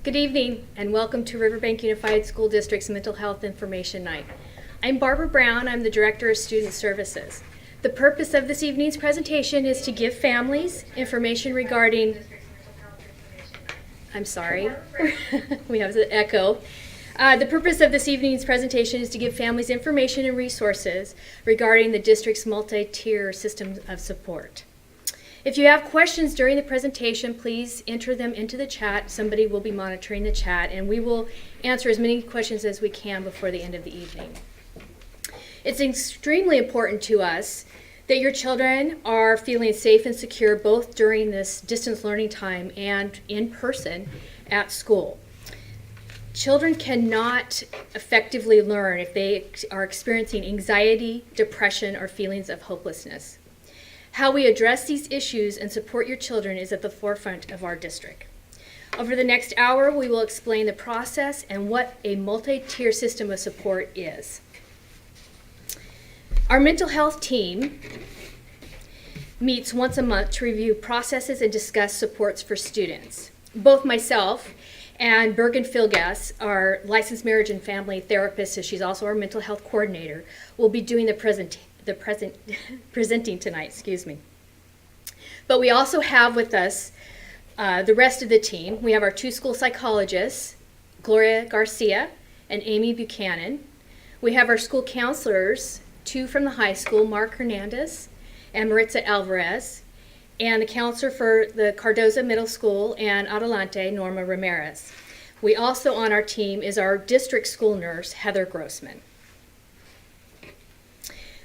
Good evening and welcome to Riverbank Unified School District's Mental Health Information Night. I'm Barbara Brown. I'm the Director of Student Services. The purpose of this evening's presentation is to give families information regarding, I'm sorry, we have the echo. The purpose of this evening's presentation is to give families information and resources regarding the district's multi-tier system of support. If you have questions during the presentation, please enter them into the chat. Somebody will be monitoring the chat, and we will answer as many questions as we can before the end of the evening. It's extremely important to us that your children are feeling safe and secure both during this distance learning time and in person at school. Children cannot effectively learn if they are experiencing anxiety, depression, or feelings of hopelessness. How we address these issues and support your children is at the forefront of our district. Over the next hour, we will explain the process and what a multi-tier system of support is. Our mental health team meets once a month to review processes and discuss supports for students. Both myself and Bergen Philgas, our licensed marriage and family therapist, so she's also our mental health coordinator, will be doing presenting tonight, But we also have with us the rest of the team. We have our two school psychologists, Gloria Garcia and Amy Buchanan. We have our school counselors, two from the high school, Mark Hernandez and Maritza Alvarez, and the counselor for the Cardoza Middle School and Adelante, Norma Ramirez. We also on our team is our district school nurse, Heather Grossman.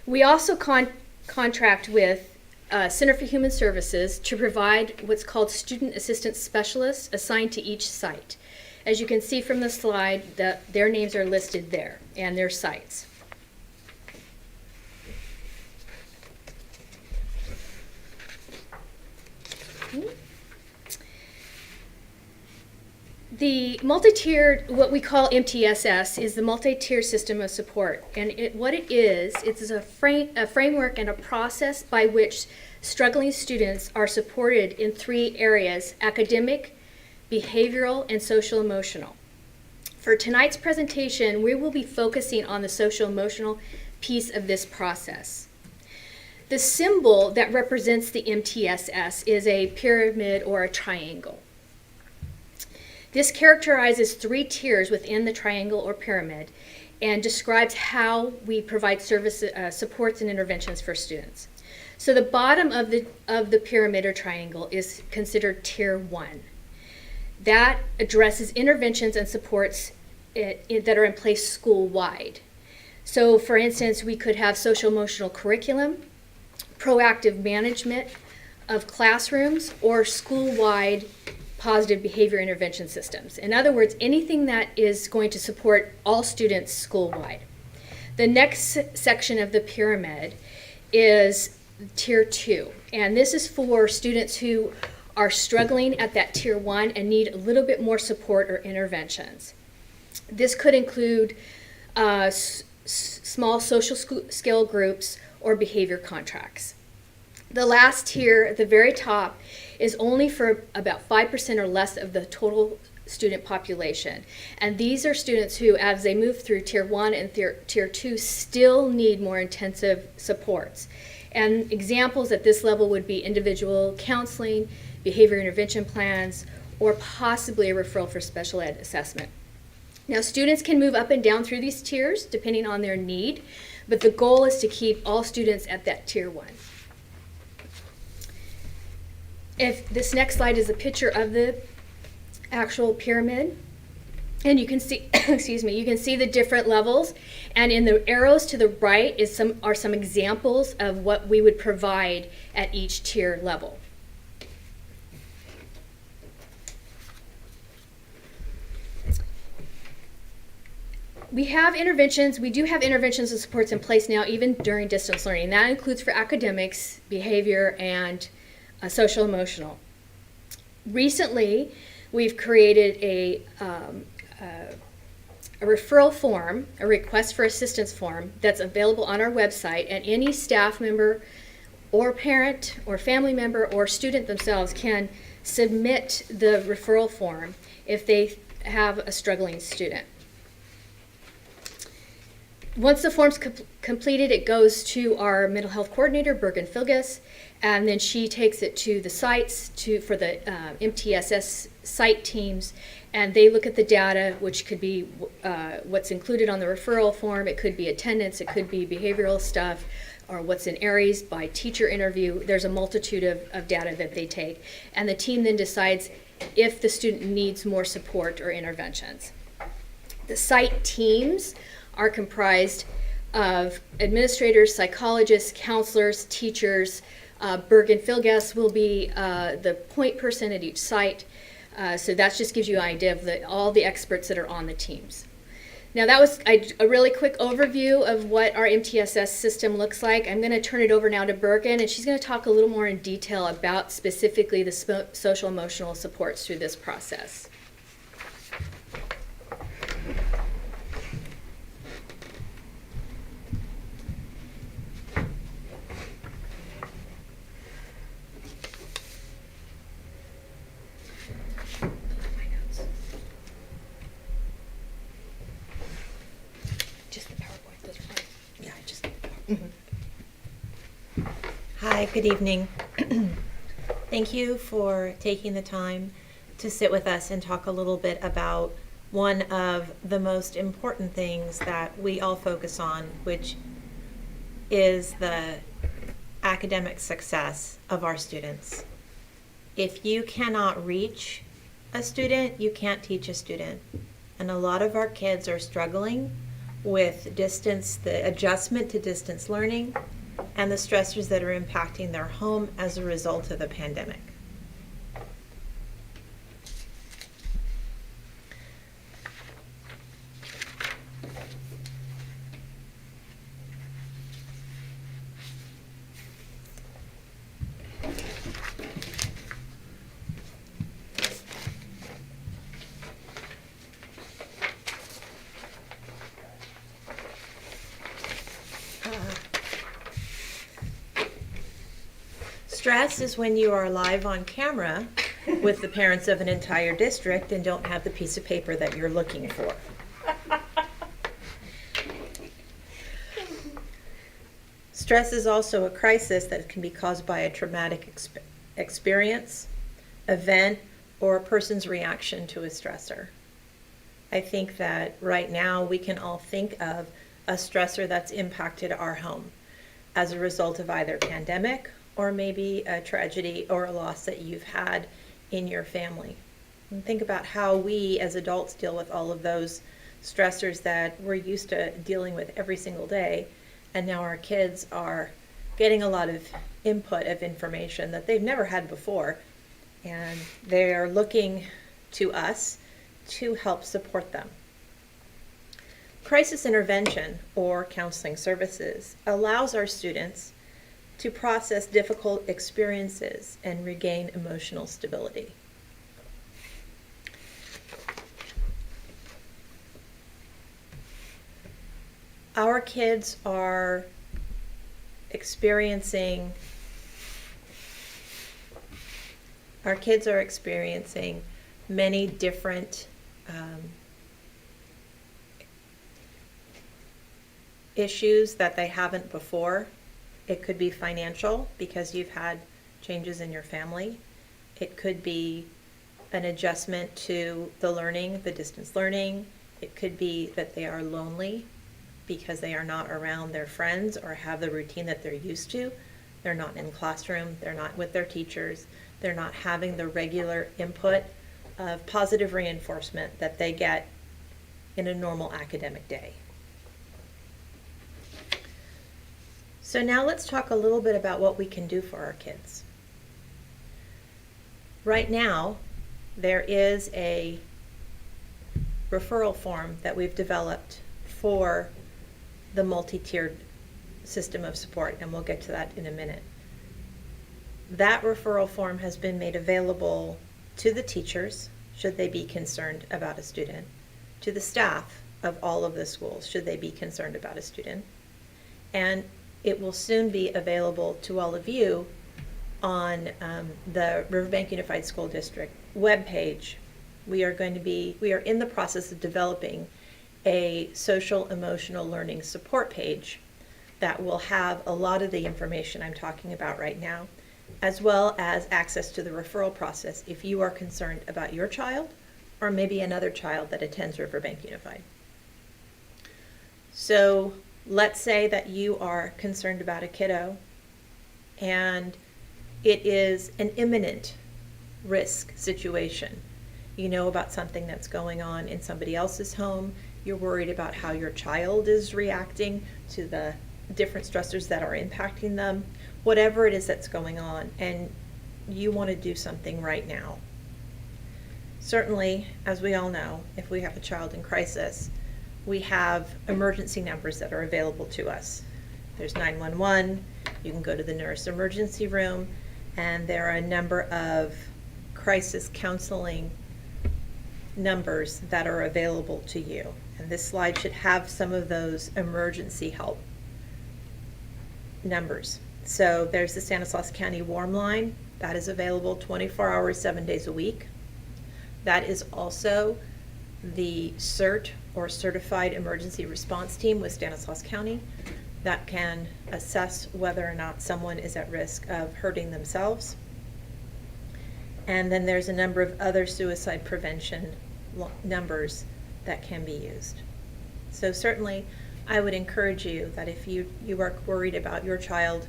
We also contract with Center for Human Services to provide what's called student assistance specialists assigned to each site. As you can see from the slide, their names are listed there and their sites. The multi-tiered, what we call MTSS, is the multi-tier system of support. And what it is, it's a framework and a process by which struggling students are supported in three areas: academic, behavioral, and social-emotional. For tonight's presentation, we will be focusing on the social-emotional piece of this process. The symbol that represents the MTSS is a pyramid or a triangle. This characterizes three tiers within the triangle or pyramid and describes how we provide supports and interventions for students. So the bottom of the pyramid or triangle is considered tier 1. That addresses interventions and supports that are in place school-wide. So for instance, we could have social-emotional curriculum, proactive management of classrooms, or school-wide positive behavior intervention systems. In other words, anything that is going to support all students school-wide. The next section of the pyramid is tier 2, and this is for students who are struggling at that tier 1 and need a little bit more support or interventions. This could include small social skill groups or behavior contracts. The last tier at the very top is only for about 5% or less of the total student population. And these are students who, as they move through tier 1 and tier 2, still need more intensive supports. And examples at this level would be individual counseling, behavior intervention plans, or possibly a referral for special ed assessment. Now, students can move up and down through these tiers depending on their need, but the goal is to keep all students at that tier 1. If this next slide is a picture of the actual pyramid, and you can see, you can see the different levels, and in the arrows to the right are some examples of what we would provide at each tier level. We do have interventions and supports in place now, even during distance learning. That includes for academics, behavior, and social emotional. Recently, we've created a referral form, a request for assistance form that's available on our website, and any staff member or parent or family member or student themselves can submit the referral form if they have a struggling student. Once the form's completed, it goes to our mental health coordinator, Bergen Filgus, and then she takes it to the sites for the MTSS site teams, and they look at the data, which could be what's included on the referral form. It could be attendance, it could be behavioral stuff, or what's in ARIES by teacher interview. There's a multitude of data that they take, and the team then decides if the student needs more support or interventions. The site teams are comprised of administrators, psychologists, counselors, teachers. Bergen Filgas will be the point person at each site. So that just gives you an idea of all the experts that are on the teams. Now that was a really quick overview of what our MTSS system looks like. I'm going to turn it over now to Bergen, and she's going to talk a little more in detail about specifically the social emotional supports through this process. Hi, good evening. Thank you for taking the time to sit with us and talk a little bit about one of the most important things that we all focus on, which is the academic success of our students. If you cannot reach a student, you can't teach a student. And a lot of our kids are struggling with the adjustment to distance learning and the stressors that are impacting their home as a result of the pandemic. Stress is when you are live on camera with the parents of an entire district and don't have the piece of paper that you're looking for. Stress is also a crisis that can be caused by a traumatic experience, event, or a person's reaction to a stressor. I think that right now we can all think of a stressor that's impacted our home as a result of either pandemic or maybe a tragedy or a loss that you've had in your family. And think about how we as adults deal with all of those stressors that we're used to dealing with every single day, and now our kids are getting a lot of input of information that they've never had before, and they're looking to us to help support them. Crisis intervention or counseling services allows our students to process difficult experiences and regain emotional stability. Our kids are experiencing many different issues that they haven't before. It could be financial because you've had changes in your family. It could be an adjustment to the learning, the distance learning. It could be that they are lonely because they are not around their friends or have the routine that they're used to. They're not in classroom, they're not with their teachers, they're not having the regular input of positive reinforcement that they get in a normal academic day. So now let's talk a little bit about what we can do for our kids. Right now, there is a referral form that we've developed for the multi-tiered system of support, and we'll get to that in a minute. That referral form has been made available to the teachers, should they be concerned about a student, to the staff of all of the schools, should they be concerned about a student, and it will soon be available to all of you on the Riverbank Unified School District webpage we are in the process of developing a social emotional learning support page that will have a lot of the information I'm talking about right now, as well as access to the referral process if you are concerned about your child or maybe another child that attends Riverbank Unified. So let's say that you are concerned about a kiddo and it is an imminent risk situation. You know about something that's going on in somebody else's home. You're worried about how your child is reacting to the different stressors that are impacting them, whatever it is that's going on, and you want to do something right now. Certainly, as we all know, if we have a child in crisis, we have emergency numbers that are available to us. There's 911, you can go to the nearest emergency room, and there are a number of crisis counseling numbers that are available to you. And this slide should have some of those emergency help numbers. So there's the Stanislaus County Warm Line. That is available 24 hours, 7 days a week. That is also the CERT, or Certified Emergency Response Team with Stanislaus County, that can assess whether or not someone is at risk of hurting themselves. And then there's a number of other suicide prevention numbers that can be used. So certainly, I would encourage you that if you are worried about your child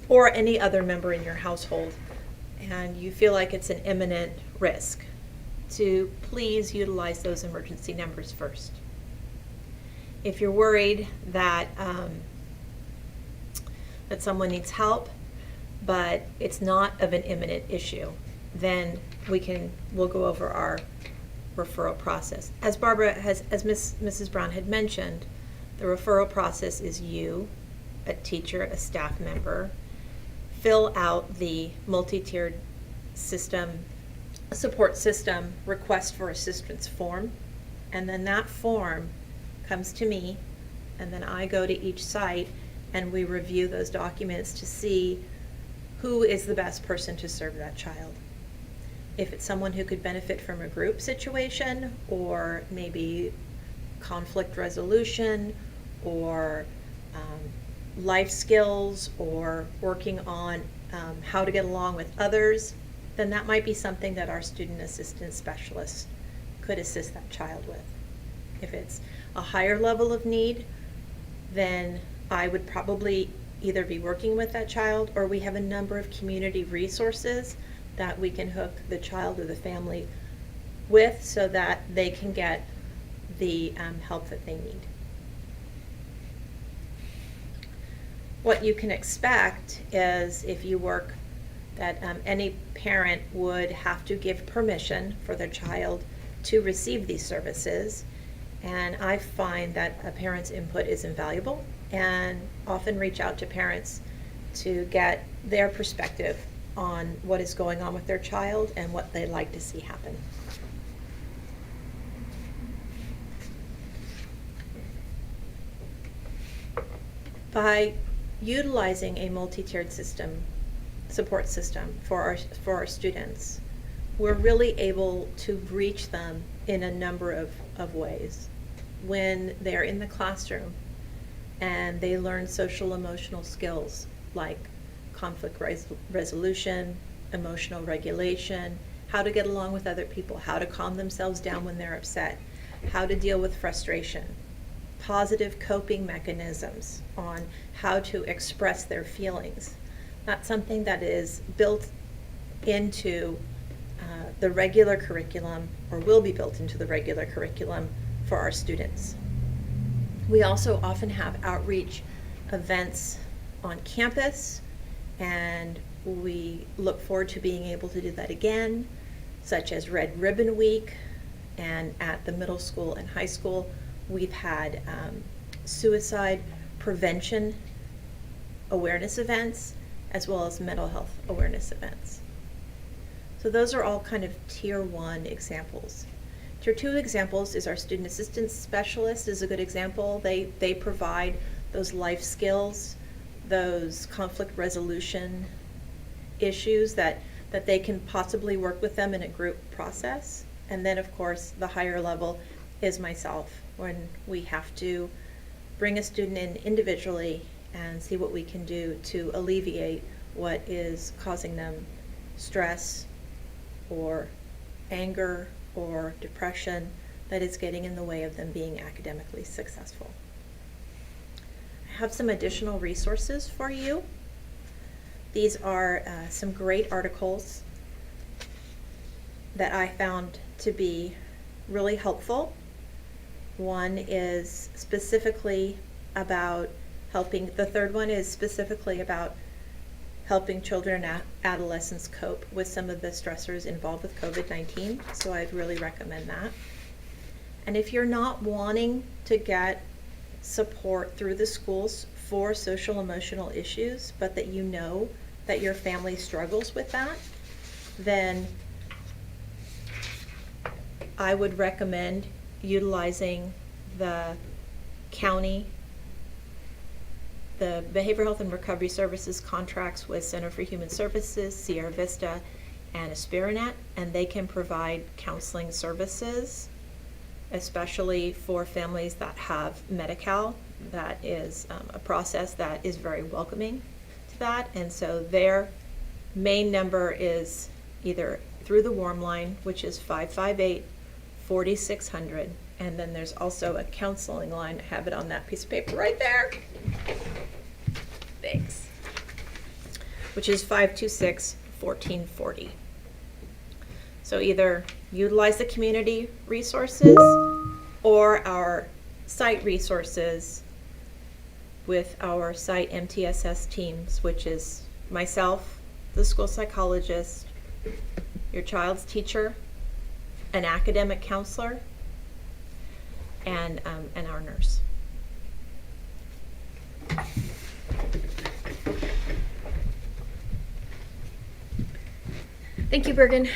or any other member in your household, and you feel like it's an imminent risk, to please utilize those emergency numbers first. If you're worried that that someone needs help, but it's not of an imminent issue, then we'll go over our referral process. As Mrs. Brown had mentioned, the referral process is you, a teacher, a staff member, fill out the multi-tiered support system request for assistance form, and then that form comes to me, and then I go to each site and we review those documents to see who is the best person to serve that child. If it's someone who could benefit from a group situation, or maybe conflict resolution, or life skills, or working on how to get along with others, then that might be something that our student assistance specialist could assist that child with. If it's a higher level of need, then I would probably either be working with that child, or we have a number of community resources that we can hook the child or the family with so that they can get the help that they need. What you can expect is, if you work, that any parent would have to give permission for their child to receive these services. And I find that a parent's input is invaluable, and often reach out to parents to get their perspective on what is going on with their child and what they'd like to see happen. By utilizing a multi-tiered support system for our students, we're really able to reach them in a number of ways. When they're in the classroom and they learn social emotional skills like conflict resolution, emotional regulation, how to get along with other people, how to calm themselves down when they're upset, how to deal with frustration, positive coping mechanisms on how to express their feelings. That's something that is built into the regular curriculum, or will be built into the regular curriculum for our students. We also often have outreach events on campus, and we look forward to being able to do that again, such as Red Ribbon Week, and at the middle school and high school we've had suicide prevention awareness events, as well as mental health awareness events. So those are all kind of Tier 1 examples. Tier 2 examples is our student assistance specialist is a good example. They provide those life skills, those conflict resolution issues that that they can possibly work with them in a group process. And then, of course, the higher level is myself, when we have to bring a student in individually and see what we can do to alleviate what is causing them stress or anger or depression that is getting in the way of them being academically successful. I have some additional resources for you. These are some great articles that I found to be really helpful. One is specifically about the third one is specifically about helping children and adolescents cope with some of the stressors involved with COVID-19, so I'd really recommend that. And if you're not wanting to get support through the schools for social emotional issues, but that you know that your family struggles with that, then I would recommend utilizing the county, the Behavioral Health and Recovery Services contracts with Center for Human Services, Sierra Vista, and Aspirinet, and they can provide counseling services, especially for families that have Medi-Cal. That is a process that is very welcoming to that, and so their main number is either through the warm line, which is 558-4600, and then there's also a counseling line. I have it on that piece of paper right there. Thanks. Which is 526-1440. So either utilize the community resources or our site resources with our site MTSS teams, which is myself, the school psychologist, your child's teacher, an academic counselor, and our nurse. Thank you, Bergen.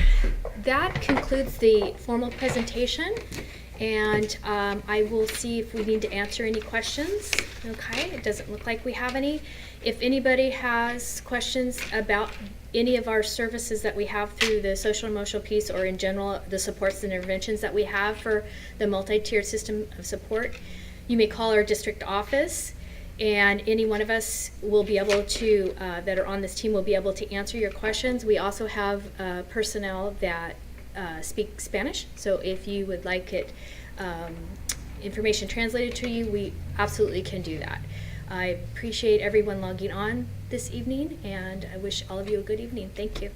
That concludes the formal presentation, and I will see if we need to answer any questions. Okay, it doesn't look like we have any. If anybody has questions about any of our services that we have through the social emotional piece, or in general the supports and interventions that we have for the multi-tiered system of support, you may call our district office, and any one of us will be able to, that are on this team, will be able to answer your questions. We also have personnel that speak Spanish, so if you would like it information translated to you, we absolutely can do that. I appreciate everyone logging on this evening, and I wish all of you a good evening. Thank you.